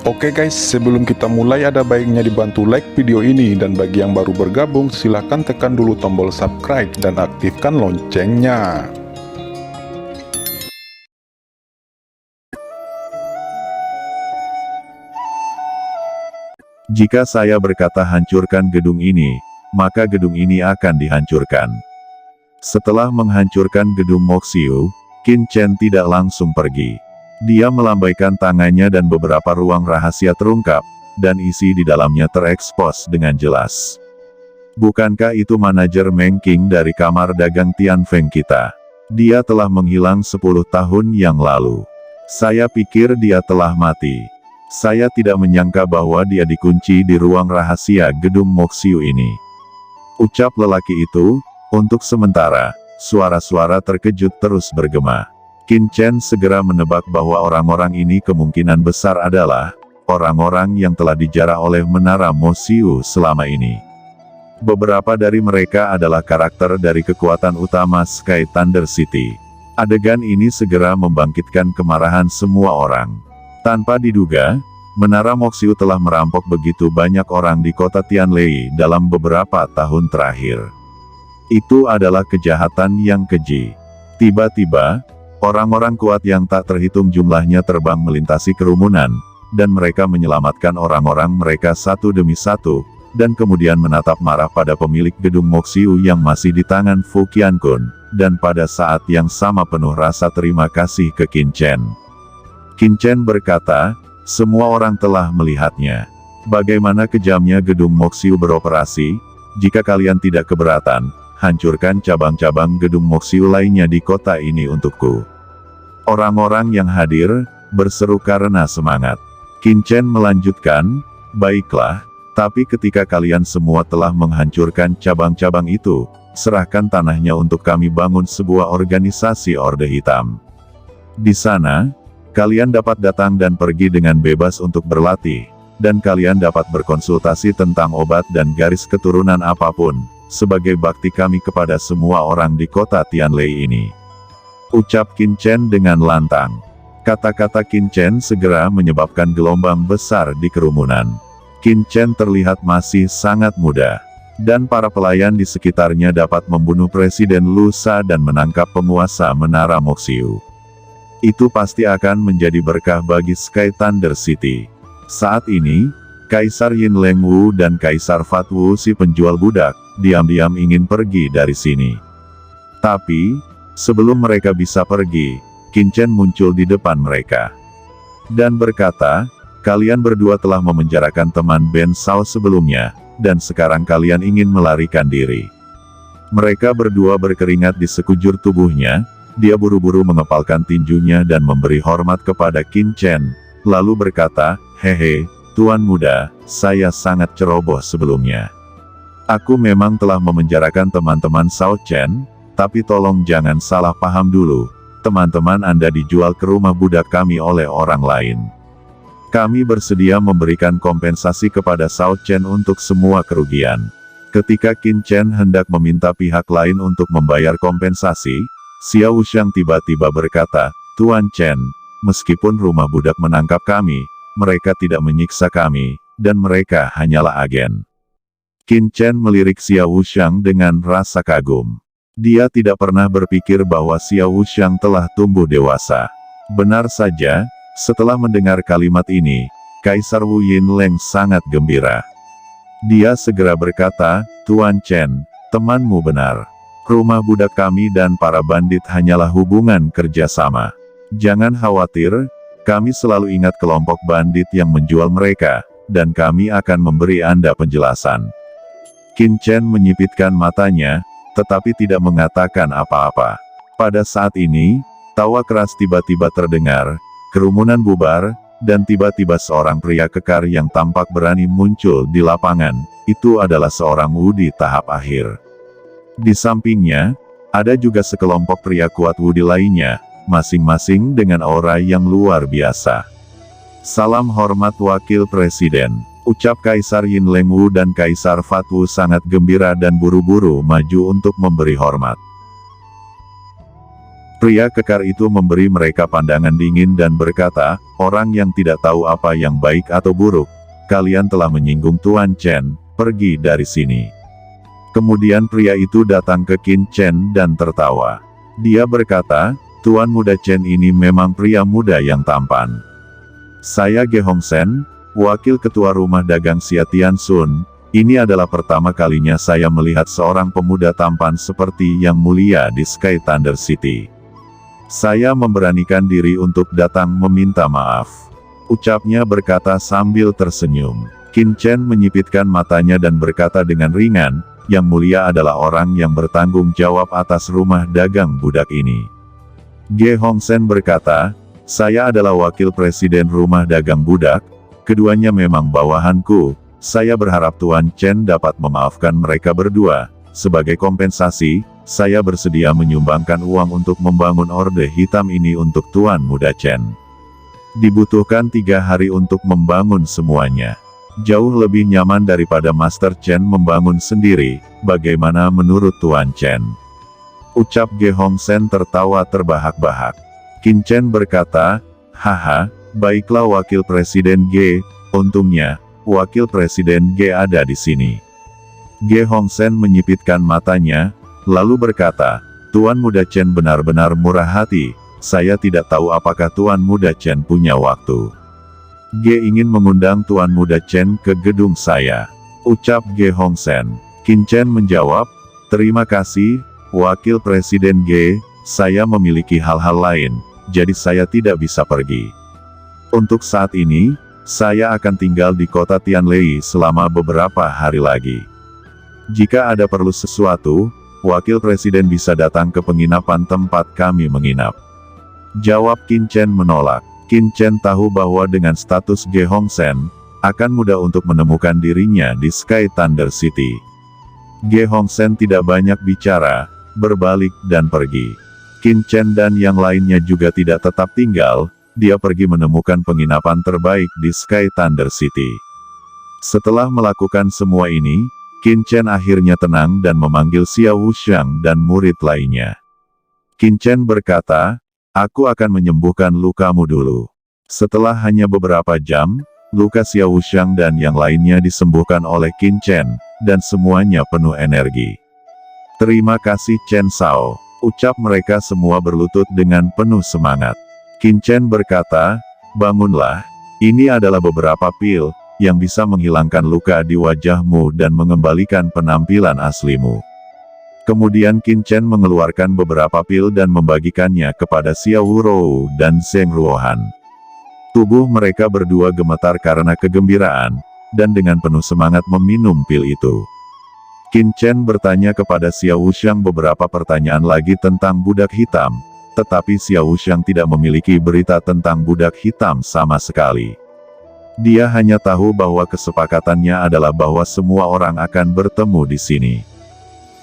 Oke guys, sebelum kita mulai ada baiknya dibantu like video ini, dan bagi yang baru bergabung silahkan tekan dulu tombol subscribe dan aktifkan loncengnya. Jika saya berkata hancurkan gedung ini, maka gedung ini akan dihancurkan. Setelah menghancurkan gedung Moxiu, Qin Chen tidak langsung pergi. Dia melambaikan tangannya dan beberapa ruang rahasia terungkap, dan isi di dalamnya terekspos dengan jelas. Bukankah itu manajer Meng Qing dari kamar dagang Tianfeng kita? Dia telah menghilang 10 tahun yang lalu. Saya pikir dia telah mati. Saya tidak menyangka bahwa dia dikunci di ruang rahasia gedung Moxiu ini. Ucap lelaki itu. Untuk sementara, suara-suara terkejut terus bergema. Qin Chen segera menebak bahwa orang-orang ini kemungkinan besar adalah orang-orang yang telah dijarah oleh Menara Moxiu selama ini. Beberapa dari mereka adalah karakter dari kekuatan utama Sky Thunder City. Adegan ini segera membangkitkan kemarahan semua orang. Tanpa diduga, Menara Moxiu telah merampok begitu banyak orang di kota Tianlei dalam beberapa tahun terakhir. Itu adalah kejahatan yang keji. Tiba-tiba, orang-orang kuat yang tak terhitung jumlahnya terbang melintasi kerumunan, dan mereka menyelamatkan orang-orang mereka satu demi satu, dan kemudian menatap marah pada pemilik gedung Moxiu yang masih di tangan Fu Qiankun, dan pada saat yang sama penuh rasa terima kasih ke Qin Chen. Qin Chen berkata, semua orang telah melihatnya. Bagaimana kejamnya gedung Moxiu beroperasi. Jika kalian tidak keberatan, hancurkan cabang-cabang gedung Moxiu lainnya di kota ini untukku. Orang-orang yang hadir berseru karena semangat. Qin Chen melanjutkan, baiklah, tapi ketika kalian semua telah menghancurkan cabang-cabang itu, serahkan tanahnya untuk kami bangun sebuah organisasi Orde Hitam. Di sana, kalian dapat datang dan pergi dengan bebas untuk berlatih, dan kalian dapat berkonsultasi tentang obat dan garis keturunan apapun, sebagai bakti kami kepada semua orang di kota Tianlei ini. Ucap Qin Chen dengan lantang. Kata-kata Qin Chen segera menyebabkan gelombang besar di kerumunan. Qin Chen terlihat masih sangat muda, dan para pelayan di sekitarnya dapat membunuh Presiden Lu Sa dan menangkap penguasa Menara Moxiu. Itu pasti akan menjadi berkah bagi Sky Thunder City. Saat ini, Kaisar Yin Leng Wu dan Kaisar Fat Wu si penjual budak, diam-diam ingin pergi dari sini. Tapi, sebelum mereka bisa pergi, Qin Chen muncul di depan mereka. Dan berkata, kalian berdua telah memenjarakan teman Ben Shao sebelumnya, dan sekarang kalian ingin melarikan diri. Mereka berdua berkeringat di sekujur tubuhnya, dia buru-buru mengepalkan tinjunya dan memberi hormat kepada Qin Chen, lalu berkata, hehe, Tuan Muda, saya sangat ceroboh sebelumnya. Aku memang telah memenjarakan teman-teman Shao Chen, tapi tolong jangan salah paham dulu, teman-teman Anda dijual ke rumah budak kami oleh orang lain. Kami bersedia memberikan kompensasi kepada Shao Chen untuk semua kerugian. Ketika Qin Chen hendak meminta pihak lain untuk membayar kompensasi, Xiao Wuxiang tiba-tiba berkata, Tuan Chen, meskipun rumah budak menangkap kami, mereka tidak menyiksa kami, dan mereka hanyalah agen. Qin Chen melirik Xiao Wuxiang dengan rasa kagum. Dia tidak pernah berpikir bahwa Xiao Wuxiang telah tumbuh dewasa. Benar saja, setelah mendengar kalimat ini, Kaisar Wu Yinleng sangat gembira. Dia segera berkata, Tuan Chen, temanmu benar. Rumah budak kami dan para bandit hanyalah hubungan kerjasama. Jangan khawatir, kami selalu ingat kelompok bandit yang menjual mereka, dan kami akan memberi Anda penjelasan. Qin Chen menyipitkan matanya, tetapi tidak mengatakan apa-apa. Pada saat ini, tawa keras tiba-tiba terdengar, kerumunan bubar, dan tiba-tiba seorang pria kekar yang tampak berani muncul di lapangan. Itu adalah seorang Wu di tahap akhir. Di sampingnya, ada juga sekelompok pria kuat Wu di lainnya, masing-masing dengan aura yang luar biasa. Salam hormat Wakil Presiden, ucap Kaisar Yin Leng Wu, dan Kaisar Fat Wu sangat gembira dan buru-buru maju untuk memberi hormat. Pria kekar itu memberi mereka pandangan dingin dan berkata, "Orang yang tidak tahu apa yang baik atau buruk, kalian telah menyinggung Tuan Chen, pergi dari sini." Kemudian pria itu datang ke Qin Chen dan tertawa. Dia berkata, "Tuan muda Chen ini memang pria muda yang tampan. Saya Ge Hongsen, wakil ketua rumah dagang Xia Tianxun. Ini adalah pertama kalinya saya melihat seorang pemuda tampan seperti Yang Mulia di Sky Thunder City. Saya memberanikan diri untuk datang meminta maaf," ucapnya berkata sambil tersenyum. Qin Chen menyipitkan matanya dan berkata dengan ringan, "Yang Mulia adalah orang yang bertanggung jawab atas rumah dagang budak ini." Ge Hongsen berkata, "Saya adalah wakil presiden rumah dagang budak, keduanya memang bawahanku. Saya berharap Tuan Chen dapat memaafkan mereka berdua. Sebagai kompensasi, saya bersedia menyumbangkan uang untuk membangun Orde Hitam ini untuk Tuan muda Chen. Dibutuhkan 3 hari untuk membangun semuanya. Jauh lebih nyaman daripada Master Chen membangun sendiri. Bagaimana menurut Tuan Chen?" Ucap Ge Hongsen tertawa terbahak-bahak. Qin Chen berkata, "Haha, baiklah Wakil Presiden Ge, untungnya, Wakil Presiden Ge ada di sini." Ge Hongsen menyipitkan matanya, lalu berkata, "Tuan muda Chen benar-benar murah hati, saya tidak tahu apakah Tuan muda Chen punya waktu. Ge ingin mengundang Tuan muda Chen ke gedung saya," ucap Ge Hongsen. Qin Chen menjawab, "Terima kasih, Wakil Presiden Ge, saya memiliki hal-hal lain, jadi saya tidak bisa pergi. Untuk saat ini, saya akan tinggal di kota Tianlei selama beberapa hari lagi. Jika ada perlu sesuatu, Wakil Presiden bisa datang ke penginapan tempat kami menginap." Jawab Qin Chen menolak. Qin Chen tahu bahwa dengan status Ge Hongsen, akan mudah untuk menemukan dirinya di Sky Thunder City. Ge Hongsen tidak banyak bicara, berbalik dan pergi. Qin Chen dan yang lainnya juga tidak tetap tinggal, dia pergi menemukan penginapan terbaik di Sky Thunder City. Setelah melakukan semua ini, Qin Chen akhirnya tenang dan memanggil Xiao Wuxiang dan murid lainnya. Qin Chen berkata, "Aku akan menyembuhkan lukamu dulu." Setelah hanya beberapa jam, luka Xiao Wuxiang dan yang lainnya disembuhkan oleh Qin Chen, dan semuanya penuh energi. "Terima kasih Chen Sao," ucap mereka semua berlutut dengan penuh semangat. Qin Chen berkata, "Bangunlah, ini adalah beberapa pil, yang bisa menghilangkan luka di wajahmu dan mengembalikan penampilan aslimu." Kemudian Qin Chen mengeluarkan beberapa pil dan membagikannya kepada Xiao Wurou dan Zheng Ruohan. Tubuh mereka berdua gemetar karena kegembiraan, dan dengan penuh semangat meminum pil itu. Qin Chen bertanya kepada Xiao Wuxiang beberapa pertanyaan lagi tentang budak hitam, tetapi Xiao Wuxiang tidak memiliki berita tentang budak hitam sama sekali. Dia hanya tahu bahwa kesepakatannya adalah bahwa semua orang akan bertemu di sini.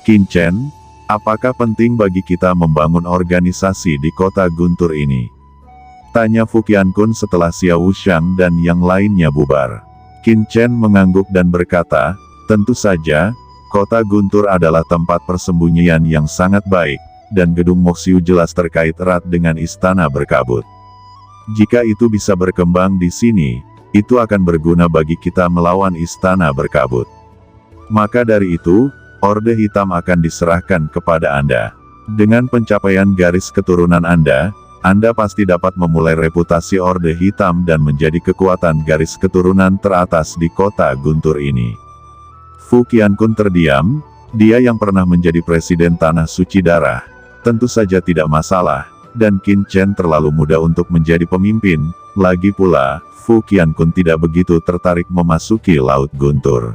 "Qin Chen, apakah penting bagi kita membangun organisasi di kota Guntur ini?" tanya Fu Qiankun setelah Xiao Wuxiang dan yang lainnya bubar. Qin Chen mengangguk dan berkata, "Tentu saja, kota Guntur adalah tempat persembunyian yang sangat baik, dan gedung Moxiu jelas terkait erat dengan istana berkabut. Jika itu bisa berkembang di sini, itu akan berguna bagi kita melawan istana berkabut. Maka dari itu, Orde Hitam akan diserahkan kepada Anda. Dengan pencapaian garis keturunan Anda pasti dapat memulai reputasi Orde Hitam dan menjadi kekuatan garis keturunan teratas di kota Guntur ini." Fu Qiankun terdiam, dia yang pernah menjadi presiden Tanah Suci Darah, tentu saja tidak masalah, dan Qin Chen terlalu muda untuk menjadi pemimpin, lagi pula, Fu Qiankun tidak begitu tertarik memasuki Laut Guntur.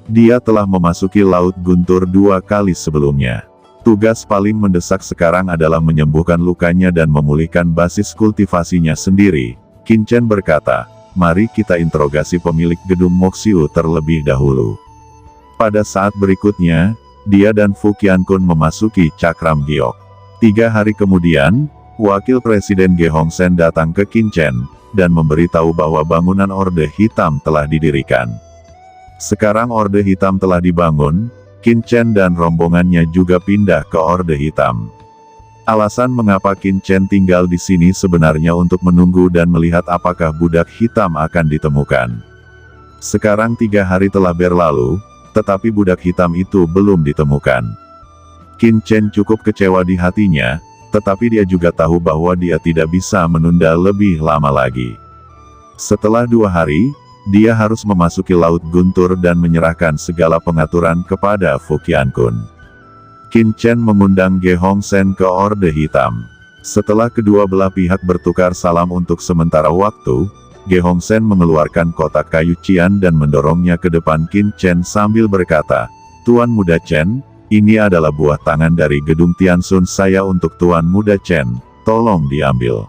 Dia telah memasuki Laut Guntur 2 kali sebelumnya. Tugas paling mendesak sekarang adalah menyembuhkan lukanya dan memulihkan basis kultivasinya sendiri. Qin Chen berkata, "Mari kita interogasi pemilik gedung Moxiu terlebih dahulu." Pada saat berikutnya, dia dan Fu Qiankun memasuki Cakram Giok. 3 hari kemudian, Wakil Presiden Ge Hongsen datang ke Qin Chen, dan memberitahu bahwa bangunan Orde Hitam telah didirikan. Sekarang Orde Hitam telah dibangun, Qin Chen dan rombongannya juga pindah ke Orde Hitam. Alasan mengapa Qin Chen tinggal di sini sebenarnya untuk menunggu dan melihat apakah budak hitam akan ditemukan. Sekarang 3 hari telah berlalu, tetapi budak hitam itu belum ditemukan. Qin Chen cukup kecewa di hatinya, tetapi dia juga tahu bahwa dia tidak bisa menunda lebih lama lagi. Setelah 2 hari, dia harus memasuki Laut Guntur dan menyerahkan segala pengaturan kepada Fu Qiankun. Qin Chen mengundang Ge Hongsen ke Orde Hitam. Setelah kedua belah pihak bertukar salam untuk sementara waktu, Ge Hongsen mengeluarkan kotak kayu Qian dan mendorongnya ke depan Qin Chen sambil berkata, "Tuan Muda Chen, ini adalah buah tangan dari gedung Tiansun saya untuk Tuan Muda Chen, tolong diambil."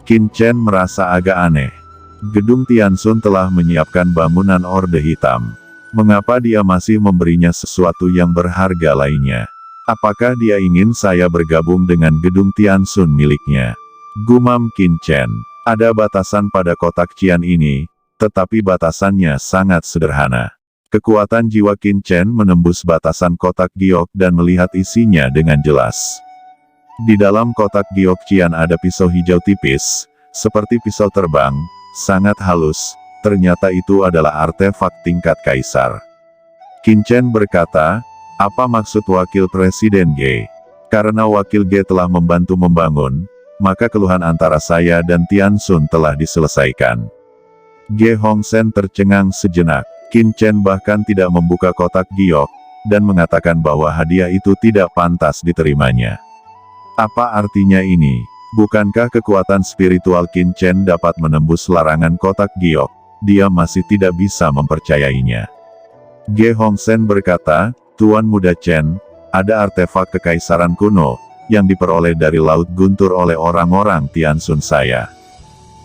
Qin Chen merasa agak aneh. Gedung Tiansun telah menyiapkan bangunan Orde Hitam. Mengapa dia masih memberinya sesuatu yang berharga lainnya? Apakah dia ingin saya bergabung dengan gedung Tiansun miliknya? Gumam Qin Chen. Ada batasan pada kotak Qian ini, tetapi batasannya sangat sederhana. Kekuatan jiwa Qin Chen menembus batasan kotak giok dan melihat isinya dengan jelas. Di dalam kotak giok Qian ada pisau hijau tipis, seperti pisau terbang, sangat halus. Ternyata itu adalah artefak tingkat kaisar. Qin Chen berkata, "Apa maksud Wakil Presiden Ge? Karena Wakil Ge telah membantu membangun, maka keluhan antara saya dan Tiansun telah diselesaikan." Ge Hongsen tercengang sejenak. Qin Chen bahkan tidak membuka kotak giok, dan mengatakan bahwa hadiah itu tidak pantas diterimanya. Apa artinya ini? Bukankah kekuatan spiritual Qin Chen dapat menembus larangan kotak giok? Dia masih tidak bisa mempercayainya. Ge Hongsen berkata, "Tuan Muda Chen, ada artefak kekaisaran kuno, yang diperoleh dari Laut Guntur oleh orang-orang Tiansun saya.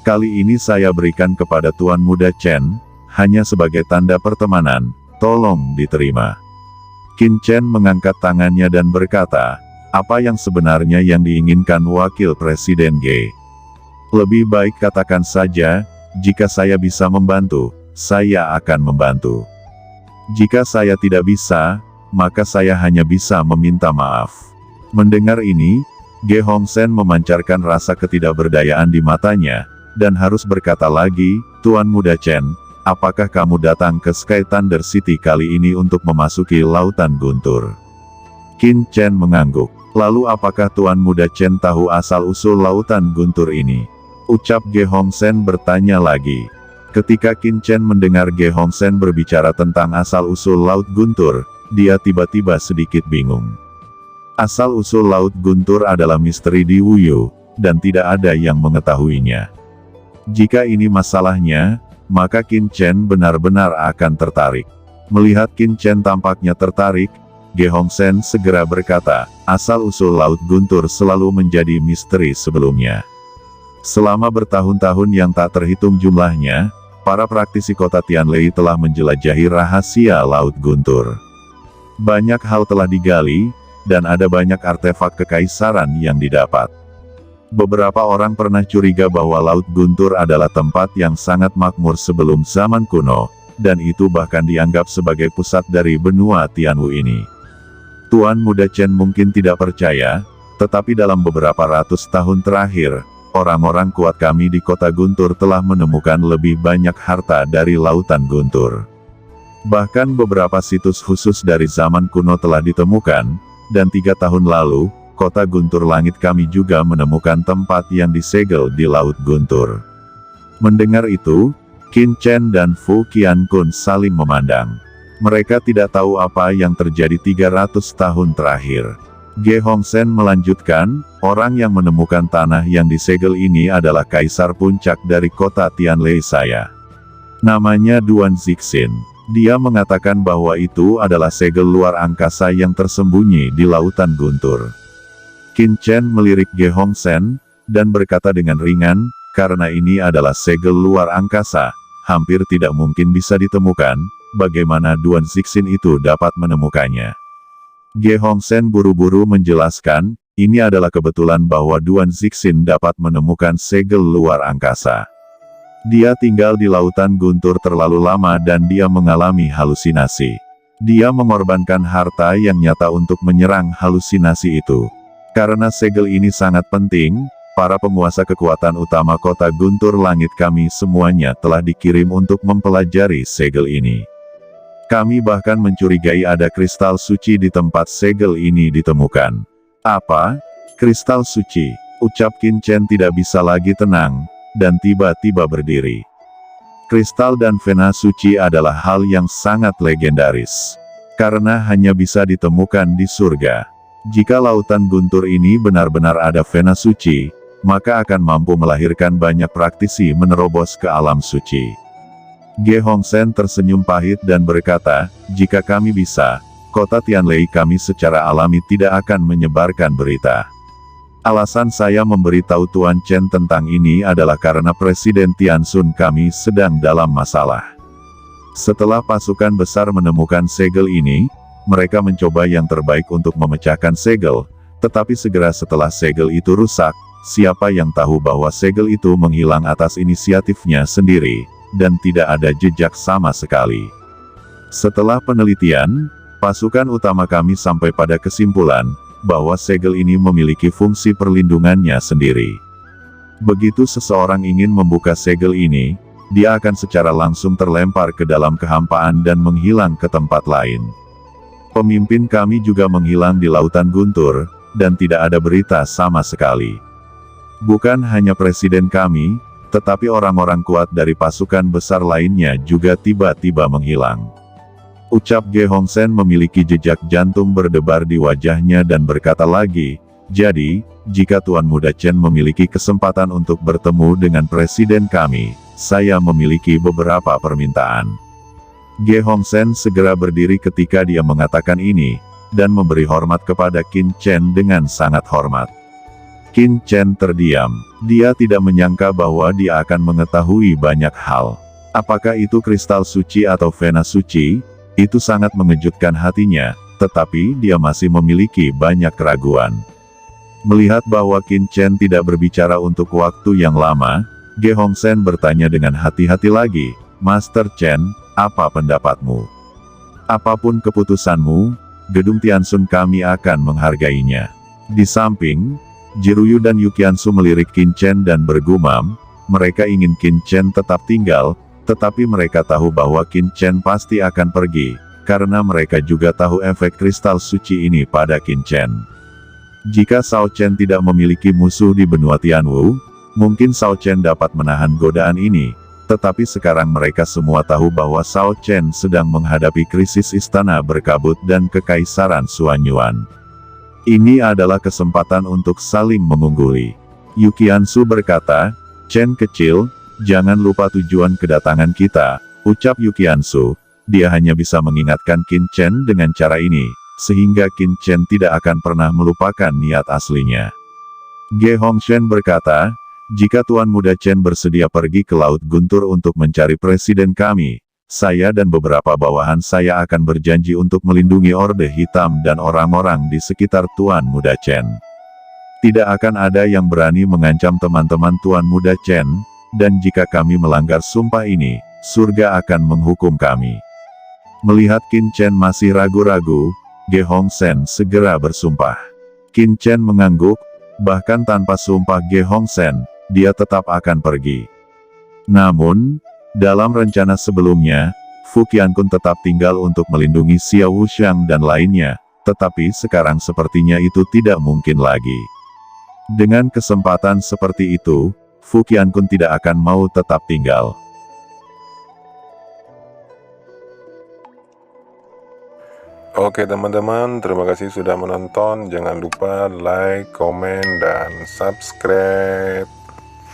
Kali ini saya berikan kepada Tuan Muda Chen, hanya sebagai tanda pertemanan, tolong diterima." Qin Chen mengangkat tangannya dan berkata, "Apa yang sebenarnya yang diinginkan Wakil Presiden Ge? Lebih baik katakan saja, jika saya bisa membantu, saya akan membantu. Jika saya tidak bisa, maka saya hanya bisa meminta maaf." Mendengar ini, Ge Hongsen memancarkan rasa ketidakberdayaan di matanya, dan harus berkata lagi, "Tuan Muda Chen, apakah kamu datang ke Sky Thunder City kali ini untuk memasuki Lautan Guntur?" Qin Chen mengangguk. "Lalu apakah Tuan Muda Chen tahu asal-usul Lautan Guntur ini?" ucap Ge Hongsen bertanya lagi. Ketika Qin Chen mendengar Ge Hongsen berbicara tentang asal-usul Laut Guntur, dia tiba-tiba sedikit bingung. Asal-usul Laut Guntur adalah misteri di Wuyu, dan tidak ada yang mengetahuinya. Jika ini masalahnya, maka Qin Chen benar-benar akan tertarik. Melihat Qin Chen tampaknya tertarik, Ge Hongsen segera berkata, "Asal-usul Laut Guntur selalu menjadi misteri sebelumnya. Selama bertahun-tahun yang tak terhitung jumlahnya, para praktisi kota Tianlei telah menjelajahi rahasia Laut Guntur. Banyak hal telah digali, dan ada banyak artefak kekaisaran yang didapat. Beberapa orang pernah curiga bahwa Laut Guntur adalah tempat yang sangat makmur sebelum zaman kuno, dan itu bahkan dianggap sebagai pusat dari benua Tianwu ini. Tuan Muda Chen mungkin tidak percaya, tetapi dalam beberapa ratus tahun terakhir, orang-orang kuat kami di kota Guntur telah menemukan lebih banyak harta dari Lautan Guntur. Bahkan beberapa situs khusus dari zaman kuno telah ditemukan, dan 3 tahun lalu, kota Guntur Langit kami juga menemukan tempat yang disegel di Laut Guntur." Mendengar itu, Qin Chen dan Fu Qiankun saling memandang. Mereka tidak tahu apa yang terjadi 300 tahun terakhir. Ge Hongsen melanjutkan, "Orang yang menemukan tanah yang disegel ini adalah kaisar puncak dari kota Tianlei saya. Namanya Duan Zixin. Dia mengatakan bahwa itu adalah segel luar angkasa yang tersembunyi di Lautan Guntur." Qin Chen melirik Ge Hongsen, dan berkata dengan ringan, "Karena ini adalah segel luar angkasa, hampir tidak mungkin bisa ditemukan, bagaimana Duan Zixin itu dapat menemukannya?" Ge Hongsen buru-buru menjelaskan, ini adalah kebetulan bahwa Duan Zixin dapat menemukan segel luar angkasa. Dia tinggal di Lautan Guntur terlalu lama dan dia mengalami halusinasi. Dia mengorbankan harta yang nyata untuk menyerang halusinasi itu. Karena segel ini sangat penting, para penguasa kekuatan utama kota Guntur Langit kami semuanya telah dikirim untuk mempelajari segel ini. Kami bahkan mencurigai ada kristal suci di tempat segel ini ditemukan. Apa? Kristal suci? Ucap Qin Chen tidak bisa lagi tenang, dan tiba-tiba berdiri. Kristal dan vena suci adalah hal yang sangat legendaris. Karena hanya bisa ditemukan di surga. Jika lautan Guntur ini benar-benar ada vena suci, maka akan mampu melahirkan banyak praktisi menerobos ke alam suci. Ge Hongsen tersenyum pahit dan berkata, jika kami bisa, kota Tianlei kami secara alami tidak akan menyebarkan berita. Alasan saya memberitahu Tuan Chen tentang ini adalah karena Presiden Tiansun kami sedang dalam masalah. Setelah pasukan besar menemukan segel ini, mereka mencoba yang terbaik untuk memecahkan segel, tetapi segera setelah segel itu rusak, siapa yang tahu bahwa segel itu menghilang atas inisiatifnya sendiri, dan tidak ada jejak sama sekali. Setelah penelitian, pasukan utama kami sampai pada kesimpulan, bahwa segel ini memiliki fungsi perlindungannya sendiri. Begitu seseorang ingin membuka segel ini, dia akan secara langsung terlempar ke dalam kehampaan dan menghilang ke tempat lain. Pemimpin kami juga menghilang di lautan Guntur, dan tidak ada berita sama sekali. Bukan hanya presiden kami, tetapi orang-orang kuat dari pasukan besar lainnya juga tiba-tiba menghilang. Ucap Ge Hongsen memiliki jejak jantung berdebar di wajahnya dan berkata lagi, jadi, jika Tuan Muda Chen memiliki kesempatan untuk bertemu dengan presiden kami, saya memiliki beberapa permintaan. Ge Hongsen segera berdiri ketika dia mengatakan ini, dan memberi hormat kepada Qin Chen dengan sangat hormat. Qin Chen terdiam. Dia tidak menyangka bahwa dia akan mengetahui banyak hal. Apakah itu kristal suci atau vena suci? Itu sangat mengejutkan hatinya, tetapi dia masih memiliki banyak keraguan. Melihat bahwa Qin Chen tidak berbicara untuk waktu yang lama, Ge Hongsen bertanya dengan hati-hati lagi, Master Chen, apa pendapatmu? Apapun keputusanmu, gedung Tiansun kami akan menghargainya. Di samping, Jiruyu dan Yuqiansu melirik Qin Chen dan bergumam, mereka ingin Qin Chen tetap tinggal, tetapi mereka tahu bahwa Qin Chen pasti akan pergi, karena mereka juga tahu efek kristal suci ini pada Qin Chen. Jika Shao Chen tidak memiliki musuh di benua Tianwu, mungkin Shao Chen dapat menahan godaan ini. Tetapi sekarang mereka semua tahu bahwa Shao Chen sedang menghadapi krisis istana berkabut dan kekaisaran Suanyuan. Ini adalah kesempatan untuk saling mengungguli. Yuqiansu berkata, Chen kecil, jangan lupa tujuan kedatangan kita, ucap Yuqiansu. Dia hanya bisa mengingatkan Qin Chen dengan cara ini, sehingga Qin Chen tidak akan pernah melupakan niat aslinya. Ge Hongsen berkata, jika Tuan Muda Chen bersedia pergi ke Laut Guntur untuk mencari presiden kami, saya dan beberapa bawahan saya akan berjanji untuk melindungi Orde Hitam dan orang-orang di sekitar Tuan Muda Chen. Tidak akan ada yang berani mengancam teman-teman Tuan Muda Chen, dan jika kami melanggar sumpah ini, surga akan menghukum kami. Melihat Qin Chen masih ragu-ragu, Ge Hongsen segera bersumpah. Qin Chen mengangguk, bahkan tanpa sumpah Ge Hongsen, dia tetap akan pergi. Namun, dalam rencana sebelumnya, Fu Qiankun tetap tinggal untuk melindungi Xiao Wuxiang dan lainnya, tetapi sekarang sepertinya itu tidak mungkin lagi. Dengan kesempatan seperti itu, Fu Qiankun tidak akan mau tetap tinggal. Oke teman-teman, terima kasih sudah menonton. Jangan lupa like, komen, dan subscribe.